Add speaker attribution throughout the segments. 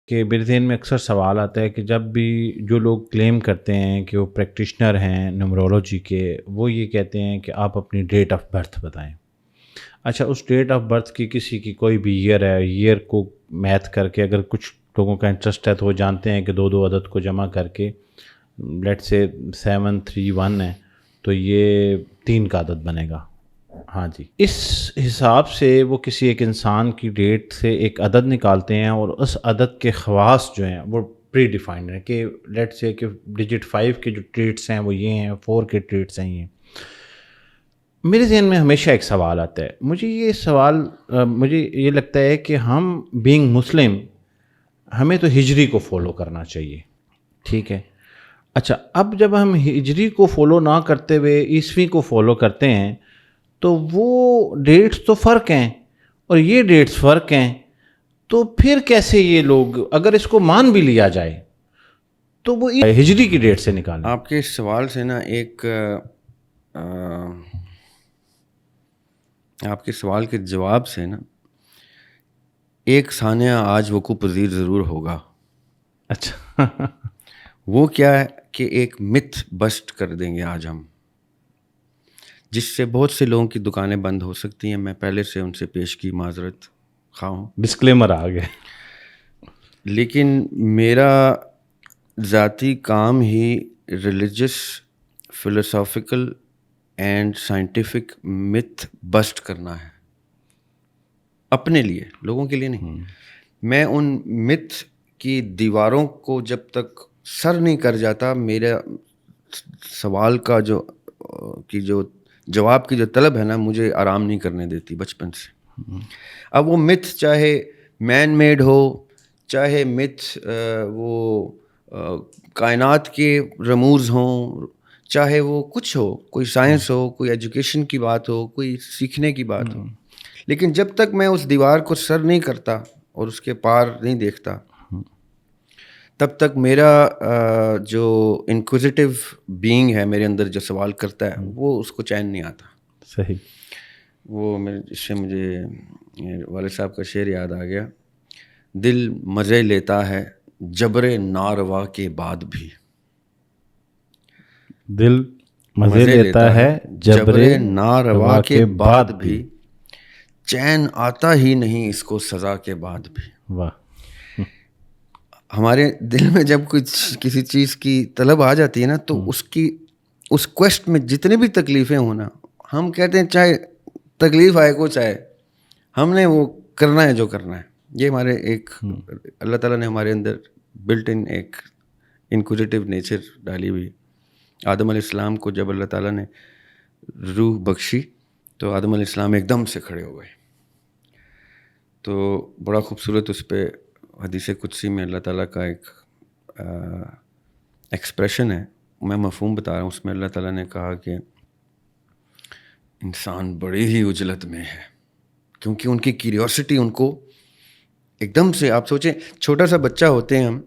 Speaker 1: کہ میرے ذہن میں اکثر سوال آتا ہے کہ جب بھی جو لوگ کلیم کرتے ہیں کہ وہ پریکٹیشنر ہیں نیومرولوجی کے، وہ یہ کہتے ہیں کہ آپ اپنی ڈیٹ آف برتھ بتائیں. اچھا، اس ڈیٹ آف برتھ کی کسی کی کوئی بھی ایئر ہے، ایئر کو میتھ کر کے، اگر کچھ لوگوں کا انٹرسٹ ہے تو وہ جانتے ہیں کہ دو عدد کو جمع کر کے لیٹ سے 731 ہے تو یہ 3 کا عدد بنے گا. ہاں جی، اس حساب سے وہ کسی ایک انسان کی ڈیٹ سے ایک عدد نکالتے ہیں، اور اس عدد کے خواص جو ہیں وہ پری ڈیفائنڈ ہیں کہ لیٹ سے کہ ڈیجٹ 5 کے جو ٹریٹس ہیں وہ یہ ہیں، 4 کے ٹریٹس ہیں یہ. میرے ذہن میں ہمیشہ ایک سوال آتا ہے، مجھے یہ لگتا ہے کہ ہم بینگ مسلم ہمیں تو ہجری کو فالو کرنا چاہیے، ٹھیک ہے. اچھا، اب جب ہم ہجری کو فالو نہ کرتے ہوئے عیسوی کو فالو کرتے ہیں تو وہ ڈیٹس تو فرق ہیں اور یہ ڈیٹس فرق ہیں، تو پھر کیسے یہ لوگ اگر اس کو مان بھی لیا جائے تو وہ ہجری کی ڈیٹ سے نکالیں؟
Speaker 2: آپ کے اس سوال سے نا آپ کے سوال کے جواب سے نا ایک سانحہ آج وقوع پذیر ضرور ہوگا.
Speaker 1: اچھا،
Speaker 2: وہ کیا ہے کہ ایک متھ بسٹ کر دیں گے آج ہم، جس سے بہت سے لوگوں کی دکانیں بند ہو سکتی ہیں. میں پہلے سے ان سے پیش کی معذرت خواہ ہوں،
Speaker 1: ڈسکلیمر آ گیا.
Speaker 2: لیکن میرا ذاتی کام ہی religious, philosophical and scientific myth bust کرنا ہے، اپنے لیے، لوگوں کے لیے نہیں. میں ان متھ کی دیواروں کو جب تک سر نہیں کر جاتا، میرا سوال کا جو جواب کی جو طلب ہے نا، مجھے آرام نہیں کرنے دیتی بچپن سے. اب وہ متھ چاہے مین میڈ ہو، چاہے متھ وہ کائنات کے رموز ہوں، چاہے وہ کچھ ہو، کوئی سائنس ہو، کوئی ایجوکیشن کی بات ہو، کوئی سیکھنے کی بات ہو، لیکن جب تک میں اس دیوار کو سر نہیں کرتا اور اس کے پار نہیں دیکھتا، تب تک میرا جو انکوزیٹو بینگ ہے میرے اندر، جو سوال کرتا ہے، وہ اس کو چین نہیں آتا.
Speaker 1: صحیح.
Speaker 2: وہ اس سے مجھے والد صاحب کا شعر یاد آ گیا، دل مزے لیتا ہے جبر ناروا کے بعد بھی.
Speaker 1: دل مزے لیتا ہے جبر
Speaker 2: ناروا کے بعد بھی، چین آتا ہی نہیں اس کو سزا کے بعد بھی.
Speaker 1: واہ.
Speaker 2: ہمارے دل میں جب کسی چیز کی طلب آ جاتی ہے نا، تو اس کویسٹ میں جتنی بھی تکلیفیں ہوں نا، ہم کہتے ہیں چاہے تکلیف آئے کو چاہے، ہم نے وہ کرنا ہے جو کرنا ہے. یہ ہمارے ایک اللہ تعالیٰ نے ہمارے اندر بلٹ ان ایک انکوزیٹو نیچر ڈالی ہوئی. آدم علیہ السلام کو جب اللہ تعالیٰ نے روح بخشی تو آدم علیہ السلام ایک دم سے کھڑے ہو گئے. تو بڑا خوبصورت اس پہ حدیث قدسی میں اللہ تعالیٰ کا ایک ایکسپریشن ہے، میں مفہوم بتا رہا ہوں. اس میں اللہ تعالیٰ نے کہا کہ انسان بڑی ہی عجلت میں ہے، کیونکہ ان کی کیوریوسٹی ان کو ایک دم سے، آپ سوچیں چھوٹا سا بچہ ہوتے ہیں ہم،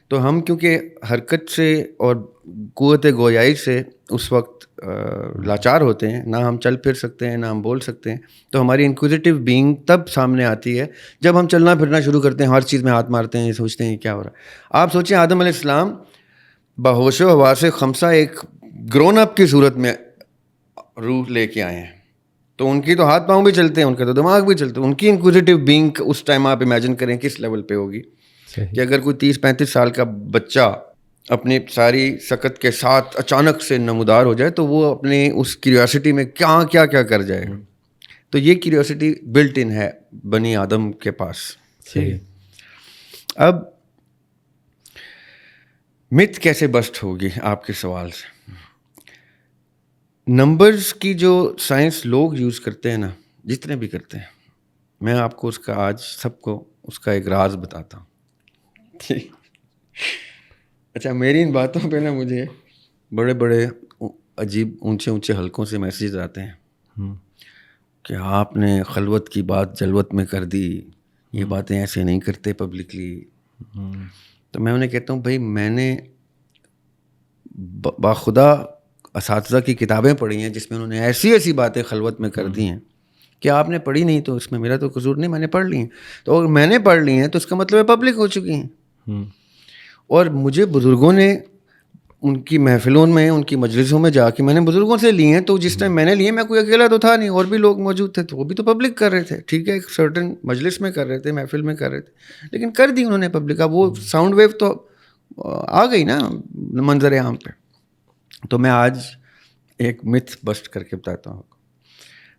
Speaker 2: تو ہم کیونکہ حرکت سے اور قوت گویائی سے اس وقت لاچار ہوتے ہیں، نہ ہم چل پھر سکتے ہیں، نہ ہم بول سکتے ہیں، تو ہماری انکوزیٹو بینگ تب سامنے آتی ہے جب ہم چلنا پھرنا شروع کرتے ہیں، ہر چیز میں ہاتھ مارتے ہیں، سوچتے ہیں کیا ہو رہا ہے. آپ سوچیں آدم علیہ السلام بہوش و حواس خمسہ ایک گرون اپ کی صورت میں روح لے کے آئے ہیں، تو ان کی تو ہاتھ پاؤں بھی چلتے ہیں، ان کا تو دماغ بھی چلتے ہیں. ان کی انکوزیٹو بینگ اس ٹائم آپ امیجن کریں کس لیول پہ ہوگی کہ اگر کوئی 30-35 سال کا بچہ اپنی ساری سکت کے ساتھ اچانک سے نمودار ہو جائے تو وہ اپنی اس کیوریوسٹی میں کیا کر جائے گا. تو یہ کیوریوسٹی بلٹ ان ہے بنی آدم کے پاس. اب متھ کیسے بسٹ ہوگی آپ کے سوال سے؟ نمبرز کی جو سائنس لوگ یوز کرتے ہیں نا، جتنے بھی کرتے ہیں، میں آپ کو اس کا آج سب کو اس کا ایک راز بتاتا ہوں. اچھا، میری ان باتوں پہ نا مجھے بڑے بڑے عجیب اونچے حلقوں سے میسیج آتے ہیں کہ آپ نے خلوت کی بات جلوت میں کر دی، یہ باتیں ایسے نہیں کرتے پبلکلی. تو میں انہیں کہتا ہوں بھائی میں نے باخدا اساتذہ کی کتابیں پڑھی ہیں جس میں انہوں نے ایسی باتیں خلوت میں کر دی ہیں کہ آپ نے پڑھی نہیں تو اس میں میرا تو قصور نہیں, میں نے پڑھ لی ہیں. تو اگر میں نے پڑھ لی ہیں تو اس کا مطلب ہے پبلک ہو چکی ہیں. اور مجھے بزرگوں نے ان کی محفلوں میں, ان کی مجلسوں میں جا کے میں نے بزرگوں سے لی ہیں, تو جس ٹائم میں نے لیے, میں کوئی اکیلا تو تھا نہیں, اور بھی لوگ موجود تھے, تو وہ بھی تو پبلک کر رہے تھے. ٹھیک ہے, ایک سرٹن مجلس میں کر رہے تھے, محفل میں کر رہے تھے, لیکن کر دی انہوں نے پبلک. اب وہ ساؤنڈ ویو تو آ گئی نا منظر عام پہ. تو میں آج ایک متھ بسٹ کر کے بتاتا ہوں.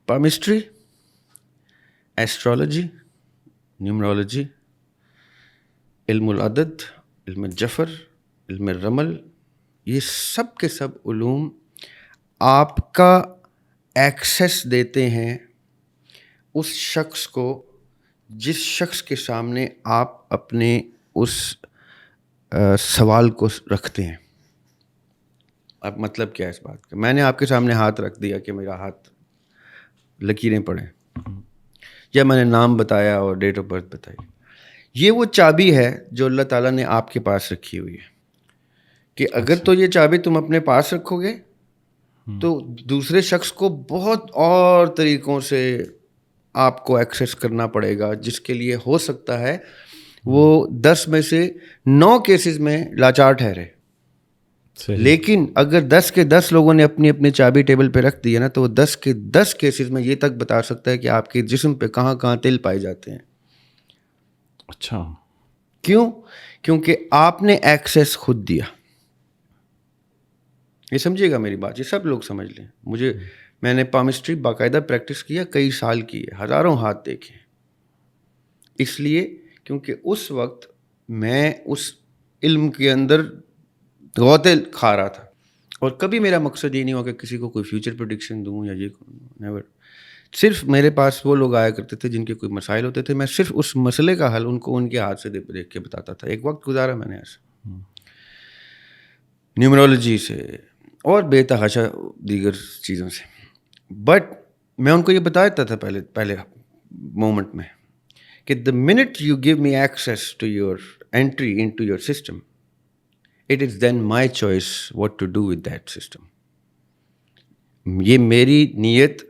Speaker 2: پامسٹری, ایسٹرالوجی, نیومرولوجی, علم العدد, علم جفر, علم الرمل, یہ سب کے سب علوم آپ کا ایکسیس دیتے ہیں اس شخص کو جس شخص کے سامنے آپ اپنے اس سوال کو رکھتے ہیں. اب مطلب کیا ہے اس بات کا؟ میں نے آپ کے سامنے ہاتھ رکھ دیا کہ میرا ہاتھ لکیریں پڑیں, یا میں نے نام بتایا اور ڈیٹ آف برتھ بتائی. یہ وہ چابی ہے جو اللہ تعالیٰ نے آپ کے پاس رکھی ہوئی ہے, کہ اگر تو یہ چابی تم اپنے پاس رکھو گے تو دوسرے شخص کو بہت اور طریقوں سے آپ کو ایکسیس کرنا پڑے گا, جس کے لیے ہو سکتا ہے وہ 10 میں سے 9 کیسز میں لاچار ٹھہرے. لیکن اگر 10 کے 10 لوگوں نے اپنی اپنی چابی ٹیبل پہ رکھ دی ہے نا, تو وہ 10 کے 10 کیسز میں یہ تک بتا سکتا ہے کہ آپ کے جسم پہ کہاں کہاں تل پائے جاتے ہیں.
Speaker 1: اچھا,
Speaker 2: کیوں؟ کیونکہ آپ نے ایکسیس خود دیا. یہ سمجھیے گا میری بات, یہ سب لوگ سمجھ لیں. میں نے پامسٹری باقاعدہ پریکٹس کیا, کئی سال کی ہے, ہزاروں ہاتھ دیکھے. اس لیے کیونکہ اس وقت میں اس علم کے اندر غوطے کھا رہا تھا, اور کبھی میرا مقصد یہ نہیں ہوا کہ کسی کو کوئی فیوچر پریڈکشن دوں یا یہ, نیور. صرف میرے پاس وہ لوگ آیا کرتے تھے جن کے کوئی مسائل ہوتے تھے, میں صرف اس مسئلے کا حل ان کو ان کے ہاتھ سے دیکھ کے بتاتا تھا. ایک وقت گزارا میں نے ایسے نیومرولوجی سے اور بے تحاشا دیگر چیزوں سے. بٹ میں ان کو یہ بتا دیتا تھا پہلے مومنٹ میں کہ the minute you give me access to your entry into your system, it is then my choice what to do with that system. یہ میری نیت,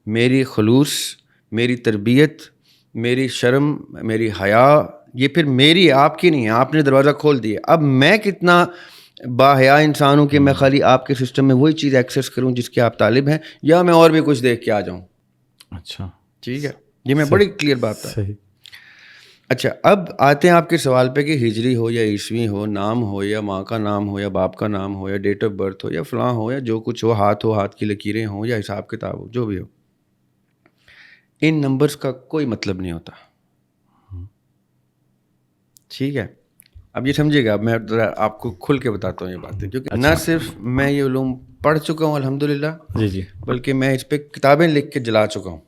Speaker 2: میری خلوص, میری تربیت, میری شرم, میری حیا, یہ پھر میری, آپ کی نہیں ہے. آپ نے دروازہ کھول دیا. اب میں کتنا باحیا انسان ہوں کہ میں خالی آپ کے سسٹم میں وہی چیز ایکسیس کروں جس کے آپ طالب ہیں, یا میں اور بھی کچھ دیکھ کے آ جاؤں.
Speaker 1: اچھا,
Speaker 2: ٹھیک ہے, یہ میں بڑی کلیئر بات تھا.
Speaker 1: صحیح.
Speaker 2: اچھا, اب آتے ہیں آپ کے سوال پہ کہ ہجری ہو یا عیسوی ہو, نام ہو یا ماں کا نام ہو یا باپ کا نام ہو یا ڈیٹ آف برتھ ہو یا فلاں ہو یا جو کچھ ہو, ہاتھ کی لکیریں ہوں یا حساب کتاب ہو, جو بھی ہو, ان نمبرز کا کوئی مطلب نہیں ہوتا. ٹھیک ہے, اب یہ سمجھیے گا. اب میں آپ کو کھل کے بتاتا ہوں یہ باتیں, کیونکہ نہ صرف میں یہ علوم پڑھ چکا ہوں الحمدللہ,
Speaker 1: جی,
Speaker 2: بلکہ میں اس پہ کتابیں لکھ کے جلا چکا ہوں.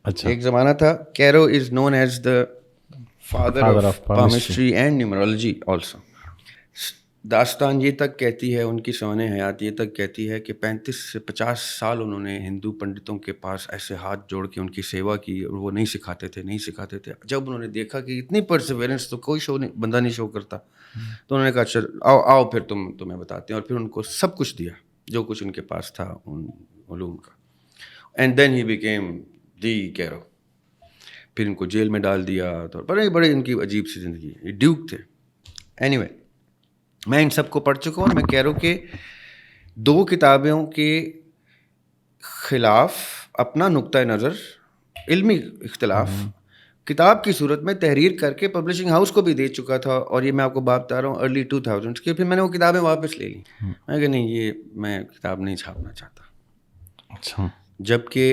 Speaker 1: اچھا,
Speaker 2: ایک زمانہ تھا, Cheiro is known as the father of palmistry and numerology also. داستان یہ تک کہتی ہے, ان کی سوانح حیات یہ تک کہتی ہے کہ 35 سے 50 سال انہوں نے ہندو پنڈتوں کے پاس ایسے ہاتھ جوڑ کے ان کی سیوا کی, اور وہ نہیں سکھاتے تھے. جب انہوں نے دیکھا کہ اتنی پرسیورنس تو کوئی بندہ نہیں شو کرتا, تو انہوں نے کہا چل آؤ پھر تمہیں بتاتے ہیں, اور پھر ان کو سب کچھ دیا جو کچھ ان کے پاس تھا ان علوم کا. And then he became the Cheiro. پھر ان کو جیل میں ڈال دیا, تو بڑے ان کی عجیب سی زندگی. یہ ڈیوک تھے. اینی وے, میں ان سب کو پڑھ چکا ہوں. میں کیرو کے 2 کتابوں کے خلاف اپنا نقطۂ نظر, علمی اختلاف, کتاب کی صورت میں تحریر کر کے پبلشنگ ہاؤس کو بھی دے چکا تھا. اور یہ میں آپ کو بات بتا رہا ہوں ارلی 2000s کے. پھر میں نے وہ کتابیں واپس لے لیں. میں کہ نہیں, یہ میں کتاب نہیں چھاپنا چاہتا.
Speaker 1: اچھا,
Speaker 2: جب کہ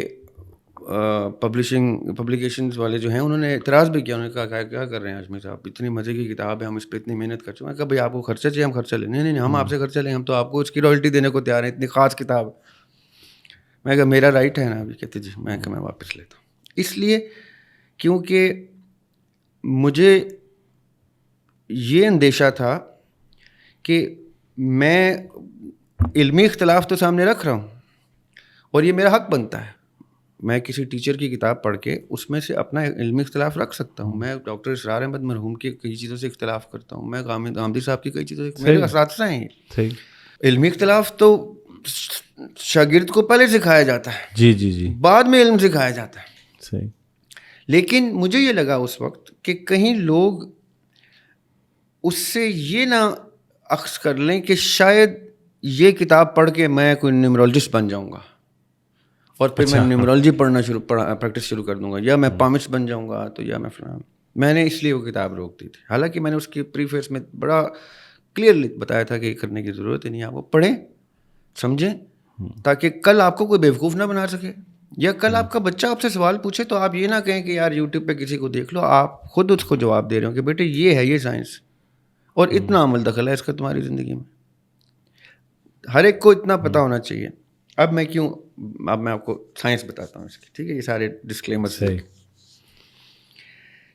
Speaker 2: پبلیکیشنز والے جو ہیں انہوں نے اعتراض بھی کیا. انہوں نے کہا کیا کر رہے ہیں اجمیر صاحب, اتنی مزے کی کتاب ہے, ہم اس پہ اتنی محنت کر چکے ہیں. کہا بھائی آپ کو خرچہ چاہیے, ہم خرچہ لیں. نہیں, ہم آپ سے خرچہ لیں, ہم تو آپ کو اس کی رائلٹی دینے کو تیار ہیں, اتنی خاص کتاب. میں کہا میرا رائٹ ہے نا ابھی. کہتے جی. میں کہا میں واپس لیتا ہوں. اس لیے کیونکہ مجھے یہ اندیشہ تھا کہ میں علمی اختلاف تو سامنے رکھ رہا ہوں, اور یہ میرا حق بنتا ہے. میں کسی ٹیچر کی کتاب پڑھ کے اس میں سے اپنا علمی اختلاف رکھ سکتا ہوں. میں ڈاکٹر اسرار احمد مرحوم کی کئی چیزوں سے اختلاف کرتا ہوں. میں غامدی صاحب کی کئی چیزوں سے, میرے اساتذہ ہیں. علمی اختلاف تو شاگرد کو پہلے سکھایا جاتا ہے,
Speaker 1: جی جی جی,
Speaker 2: بعد میں علم سکھایا جاتا ہے.
Speaker 1: صحیح.
Speaker 2: لیکن مجھے یہ لگا اس وقت کہ کہیں لوگ اس سے یہ نہ اخذ کر لیں کہ شاید یہ کتاب پڑھ کے میں کوئی نیورولوجسٹ بن جاؤں گا اور پھر میں نیورولوجی پریکٹس شروع کر دوں گا, یا میں پامسٹ بن جاؤں گا, تو یا میں فلاں. میں نے اس لیے وہ کتاب روک دی تھی, حالانکہ میں نے اس کی پریفیس میں بڑا کلیئرلی بتایا تھا کہ یہ کرنے کی ضرورت ہی نہیں, آپ وہ پڑھیں سمجھیں, تاکہ کل آپ کو کوئی بیوقوف نہ بنا سکے, یا کل آپ کا بچہ آپ سے سوال پوچھے تو آپ یہ نہ کہیں کہ یار یوٹیوب پہ کسی کو دیکھ لو, آپ خود اس کو جواب دے رہے ہو کہ بیٹے یہ ہے یہ سائنس, اور اتنا عمل دخل ہے اس کا تمہاری زندگی میں. ہر ایک کو اتنا پتہ ہونا چاہیے. اب میں آپ کو سائنس بتاتا ہوں اس کی, ٹھیک ہے, یہ سارے ڈسکلیمرز.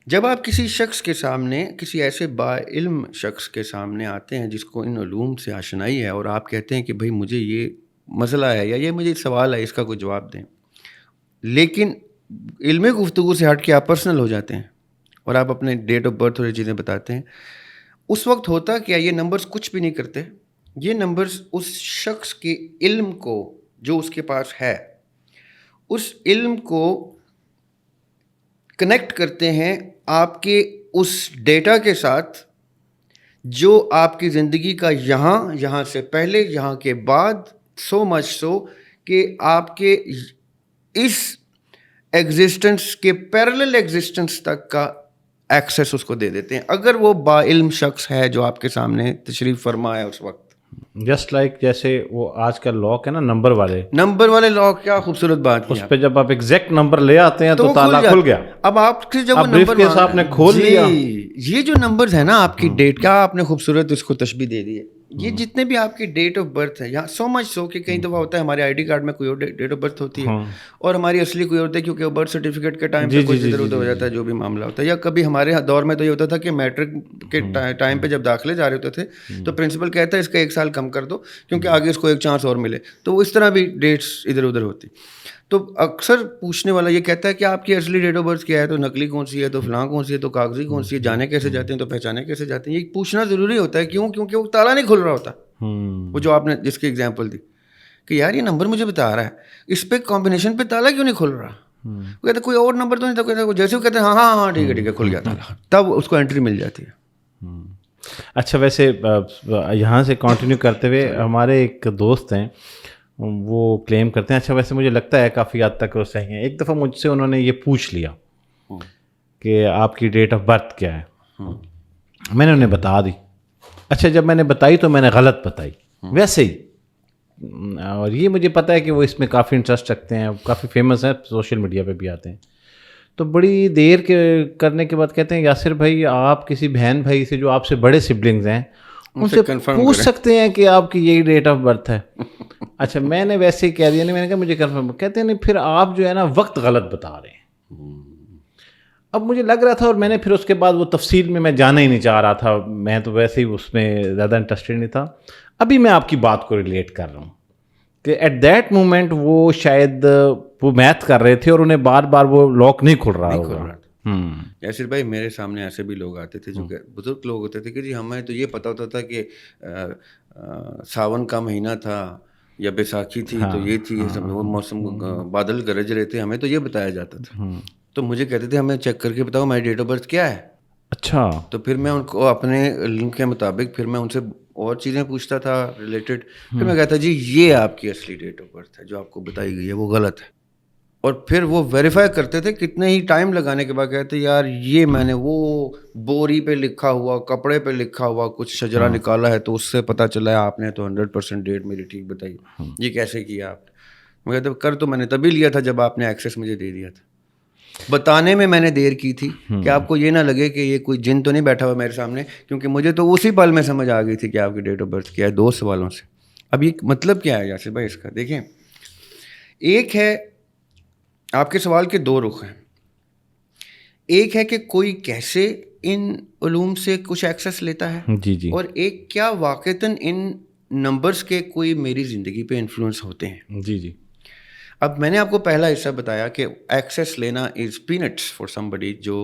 Speaker 2: جب آپ کسی شخص کے سامنے, کسی ایسے با علم شخص کے سامنے آتے ہیں جس کو ان علوم سے آشنائی ہے, اور آپ کہتے ہیں کہ بھائی مجھے یہ مسئلہ ہے یا یہ مجھے سوال ہے, اس کا کوئی جواب دیں, لیکن علمی گفتگو سے ہٹ کے آپ پرسنل ہو جاتے ہیں اور آپ اپنے ڈیٹ آف برتھ اور یہ چیزیں بتاتے ہیں, اس وقت ہوتا کیا, یہ نمبرز کچھ بھی نہیں کرتے. یہ نمبرز اس شخص کے علم کو جو اس کے پاس ہے, اس علم کو کنیکٹ کرتے ہیں آپ کے اس ڈیٹا کے ساتھ جو آپ کی زندگی کا یہاں سے پہلے, یہاں کے بعد, سو مچ سو کہ آپ کے اس ایگزسٹنس کے پیرلل ایگزسٹنس تک کا ایکسیس اس کو دے دیتے ہیں, اگر وہ با علم شخص ہے جو آپ کے سامنے تشریف فرما ہے اس وقت.
Speaker 1: جسٹ لائک جیسے وہ آج کل لاک ہے نا, نمبر والے
Speaker 2: لاک, کیا خوبصورت بات کی.
Speaker 1: اس پہ جب آپ ایگزیکٹ نمبر لے آتے ہیں تو تالا کھل گیا.
Speaker 2: اب آپ کے جب وہ
Speaker 1: نمبر آپ نے کھول لیا,
Speaker 2: یہ جو نمبرز ہیں نا آپ کی ڈیٹ, کیا آپ نے خوبصورت اس کو تشبیہ دے دی ہے. یہ جتنے بھی آپ کی ڈیٹ آف برتھ ہے, یہاں سو مچ سو کہ کئی دفعہ ہوتا ہے ہمارے آئی ڈی کارڈ میں کوئی اور ڈیٹ آف برتھ ہوتی ہے اور ہماری اصلی کوئی اور ہوتی ہے, کیونکہ وہ برتھ سرٹیفکیٹ کے ٹائم پہ کچھ ادھر ادھر ہو جاتا ہے, جو بھی معاملہ ہوتا ہے. یا کبھی ہمارے دور میں تو یہ ہوتا تھا کہ میٹرک کے ٹائم پہ جب داخلے جا رہے ہوتے تھے تو پرنسپل کہتا ہے اس کا 1 سال کم کر دو کیونکہ آگے اس کو ایک چانس اور ملے, تو اس طرح بھی ڈیٹس ادھر ادھر ہوتی. تو اکثر پوچھنے والا یہ کہتا ہے کہ آپ کی اصلی ڈیٹ آف برتھ کیا ہے, تو نقلی کون سی ہے, تو فلاں کون سی ہے, تو کاغذی کون سی ہے, جانے کیسے جاتے ہیں, تو پہچانے کیسے جاتے ہیں. یہ پوچھنا ضروری ہوتا ہے. کیوں؟ کیونکہ وہ تالا نہیں کھل رہا ہوتا. وہ جو آپ نے جس کی ایگزامپل دی کہ یار یہ نمبر مجھے بتا رہا ہے, اس پہ کمبینیشن پہ تالا کیوں نہیں کھل رہا. وہ کہتے کوئی اور نمبر تو نہیں تھا, جیسے وہ کہتے ہیں ہاں ٹھیک ہے کھل گیا تالا, تب اس کو انٹری مل جاتی ہے.
Speaker 1: اچھا, ویسے یہاں سے کنٹینیو کرتے ہوئے ہمارے ایک دوست ہیں, وہ کلیم کرتے ہیں, اچھا ویسے مجھے لگتا ہے کافی حد تک وہ صحیح ہیں. ایک دفعہ مجھ سے انہوں نے یہ پوچھ لیا کہ آپ کی ڈیٹ آف برتھ کیا ہے, میں نے انہیں بتا دی. اچھا, جب میں نے بتائی تو میں نے غلط بتائی ویسے ہی, اور یہ مجھے پتہ ہے کہ وہ اس میں کافی انٹرسٹ رکھتے ہیں, کافی فیمس ہیں, سوشل میڈیا پہ بھی آتے ہیں. تو بڑی دیر کے کرنے کے بعد کہتے ہیں یاسر بھائی آپ کسی بہن بھائی سے جو آپ سے بڑے سبلنگز ہیں ان سے پوچھ سکتے ہیں کہ آپ کی یہی ڈیٹ آف برتھ ہے. اچھا, میں نے ویسے ہی کہہ دیا, نہیں, میں نے کہا مجھے کنفرم. کہتے ہیں نہیں, پھر آپ جو ہے نا وقت غلط بتا رہے ہیں. اب مجھے لگ رہا تھا, اور میں نے پھر اس کے بعد وہ تفصیل میں جانا ہی نہیں چاہ رہا تھا, میں تو ویسے ہی اس میں زیادہ انٹرسٹڈ نہیں تھا. ابھی میں آپ کی بات کو ریلیٹ کر رہا ہوں کہ ایٹ دیٹ مومنٹ وہ شاید وہ میتھ کر رہے تھے اور انہیں بار بار وہ لاک نہیں کھل رہا ہوگا.
Speaker 2: یاسر بھائی, میرے سامنے ایسے بھی لوگ آتے تھے جو کہ بزرگ لوگ ہوتے تھے کہ جی ہمیں تو یہ پتہ ہوتا تھا کہ ساون کا مہینہ تھا یا بیساکھی تھی, تو یہ تھی, وہ موسم بادل گرج رہے تھے, ہمیں تو یہ بتایا جاتا تھا. تو مجھے کہتے تھے ہمیں چیک کر کے بتاؤ میری ڈیٹ آف برتھ کیا ہے.
Speaker 1: اچھا,
Speaker 2: تو پھر میں ان کو اپنے علم کے مطابق پھر میں ان سے اور چیزیں پوچھتا تھا ریلیٹڈ. پھر میں کہتا جی یہ آپ کی اصلی ڈیٹ آف برتھ ہے, جو آپ کو بتائی گئی ہے وہ غلط ہے. اور پھر وہ ویریفائی کرتے تھے, کتنے ہی ٹائم لگانے کے بعد کہتے یار یہ میں نے وہ بوری پہ لکھا ہوا, کپڑے پہ لکھا ہوا کچھ شجرا نکالا ہے, تو اس سے پتہ چلا ہے آپ نے تو 100% ڈیٹ میری ٹھیک بتائی. یہ کیسے کیا آپ نے؟ میں کہتا کر تو میں نے تبھی لیا تھا جب آپ نے ایکسیس مجھے دے دیا تھا. بتانے میں نے دیر کی تھی کہ آپ کو یہ نہ لگے کہ یہ کوئی جن تو نہیں بیٹھا ہوا میرے سامنے, کیونکہ مجھے تو اسی پل میں سمجھ آ گئی تھی کہ آپ کی ڈیٹ آف برتھ کیا ہے 2 سوالوں سے. اب یہ مطلب کیا ہے یاسر بھائی اس کا؟ دیکھیں, ایک ہے آپ کے سوال کے 2 رخ ہیں. ایک ہے کہ کوئی کیسے ان علوم سے کچھ ایکسیس لیتا ہے,
Speaker 1: جی,
Speaker 2: اور ایک کیا واقعتاً ان نمبرز کے کوئی میری زندگی پہ انفلوئنس ہوتے ہیں.
Speaker 1: جی.
Speaker 2: اب میں نے آپ کو پہلا حصہ بتایا کہ ایکسیس لینا از پینٹس فار سم بڈی جو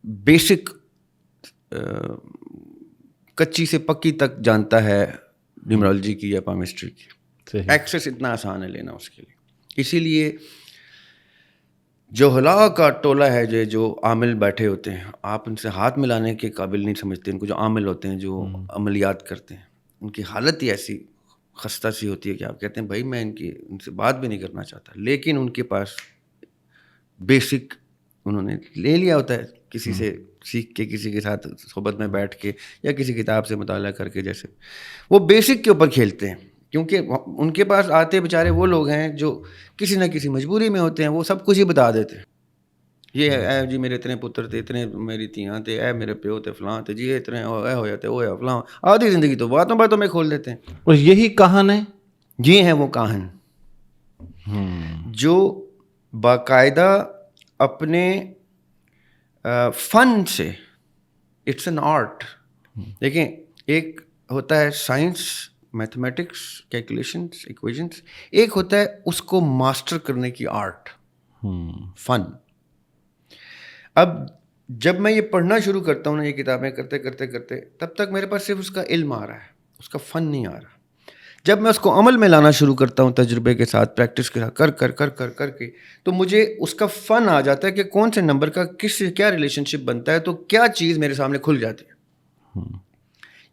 Speaker 2: بیسک کچی سے پکی تک جانتا ہے نیومرولوجی کی یا پامسٹری کی.
Speaker 1: صحیح.
Speaker 2: ایکسیس اتنا آسان ہے لینا اس کے لیے. اسی لیے جو ہلا کا ٹولہ ہے جو عامل بیٹھے ہوتے ہیں, آپ ان سے ہاتھ ملانے کے قابل نہیں سمجھتے ان کو. جو عامل ہوتے ہیں جو عملیات کرتے ہیں, ان کی حالت ہی ایسی خستہ سی ہوتی ہے کہ آپ کہتے ہیں بھائی میں ان سے بات بھی نہیں کرنا چاہتا, لیکن ان کے پاس بیسک انہوں نے لے لیا ہوتا ہے کسی سے سیکھ کے, کسی کے ساتھ صحبت میں بیٹھ کے یا کسی کتاب سے مطالعہ کر کے. جیسے وہ بیسک کے اوپر کھیلتے ہیں, کیونکہ ان کے پاس آتے بیچارے وہ لوگ ہیں جو کسی نہ کسی مجبوری میں ہوتے ہیں. وہ سب کچھ ہی بتا دیتے ہیں, یہ اے جی میرے اتنے پتر تھے, اتنے میری تیاں تھے, اے میرے پیو تھے, فلاں تھے جی, اتنے اے ہو جاتے, وہ ہے فلاں. آدھی زندگی تو باتوں میں کھول دیتے ہیں.
Speaker 1: اور یہی کہان ہے,
Speaker 2: یہ ہیں وہ کاہن جو باقاعدہ اپنے فن سے, اٹس این آرٹ. دیکھیں ایک ہوتا ہے سائنس, میتھمیٹکس, کیلکولیشنس, ایکویشنس, ایک ہوتا ہے اس کو ماسٹر کرنے کی آرٹ, فن. اب جب میں یہ پڑھنا شروع کرتا ہوں نا, یہ کتابیں کرتے کرتے کرتے, تب تک میرے پاس صرف اس کا علم آ رہا ہے, اس کا فن نہیں آ رہا. جب میں اس کو عمل میں لانا شروع کرتا ہوں تجربے کے ساتھ, پریکٹس کے ساتھ, کر کے, تو مجھے اس کا فن آ جاتا ہے کہ کون سے نمبر کا کس سے کیا ریلیشن شپ بنتا ہے, تو کیا چیز میرے سامنے کھل جاتی ہے.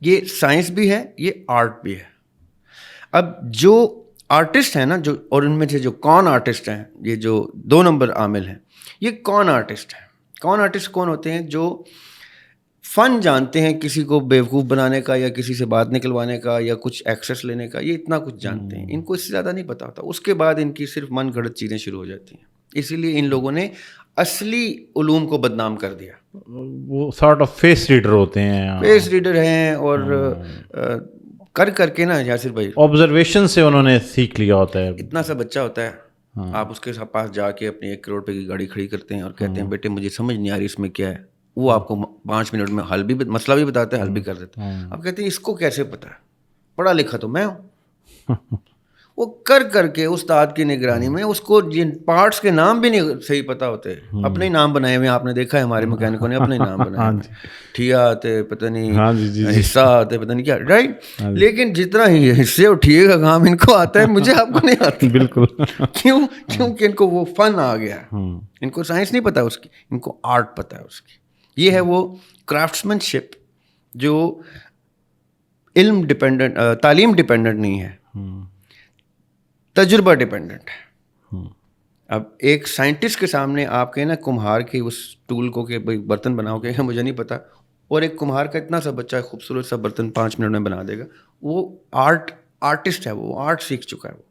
Speaker 2: یہ سائنس بھی ہے, یہ آرٹ بھی ہے. اب جو آرٹسٹ ہیں نا, جو اور ان میں سے جو کون آرٹسٹ ہیں, یہ جو 2 نمبر عامل ہیں, یہ کون آرٹسٹ ہیں. کون آرٹسٹ کون ہوتے ہیں؟ جو فن جانتے ہیں کسی کو بیوقوف بنانے کا, یا کسی سے بات نکلوانے کا, یا کچھ ایکسیس لینے کا, یہ اتنا کچھ جانتے ہیں. ان کو اس سے زیادہ نہیں پتا ہوتا. اس کے بعد ان کی صرف من گھڑت چیزیں شروع ہو جاتی ہیں. اسی لیے ان لوگوں نے اصلی علوم کو بدنام کر دیا.
Speaker 1: وہ سارٹ آف فیس ریڈر ہوتے ہیں,
Speaker 2: فیس ریڈر ہیں, اور کر کے نا یاسر بھائی,
Speaker 1: آبزرویشن سے انہوں نے سیکھ لیا ہوتا ہے.
Speaker 2: اتنا سا بچہ ہوتا ہے, آپ اس کے پاس جا کے اپنی 1 کروڑ روپے کی گاڑی کھڑی کرتے ہیں اور کہتے ہیں بیٹے مجھے سمجھ نہیں آ رہی اس میں کیا ہے. وہ آپ کو 5 منٹ میں حل بھی, مسئلہ بھی بتاتے ہیں, حل بھی کر دیتے ہیں. آپ کہتے ہیں اس کو کیسے پتا ہے, پڑھا لکھا تو میں ہوں. وہ کر کے استاد کی نگرانی میں اس کو جن پارٹس کے نام بھی نہیں صحیح پتہ ہوتے, اپنے ہی نام بنائے ہوئے. آپ نے دیکھا ہے ہمارے مکینکوں نے اپنے نام بنائے ہوئے, ٹھیا آتے پتہ نہیں, حصہ آتے پتہ نہیں کیا, رائٹ. لیکن جتنا ہی حصے اور ٹھیے کا کام ان کو آتا ہے, مجھے آپ کو نہیں آتا.
Speaker 1: بالکل.
Speaker 2: کیونکہ ان کو وہ فن آ گیا. ان کو سائنس نہیں پتا اس کی, ان کو آرٹ پتہ ہے اس کی. یہ ہے وہ کرافٹسمین شپ جو علم ڈپینڈنٹ, تعلیم ڈپینڈنٹ نہیں ہے, تجربہ ڈپینڈنٹ ہے. اب ایک سائنٹسٹ کے سامنے آپ کہیں نا کمہار کے اس ٹول کو کہ بھائی برتن بناؤ, کہ مجھے نہیں پتا, اور ایک کمہار کا اتنا سا بچہ خوبصورت سا برتن 5 منٹ میں بنا دے گا. وہ آرٹسٹ ہے, وہ آرٹ سیکھ چکا ہے. وہ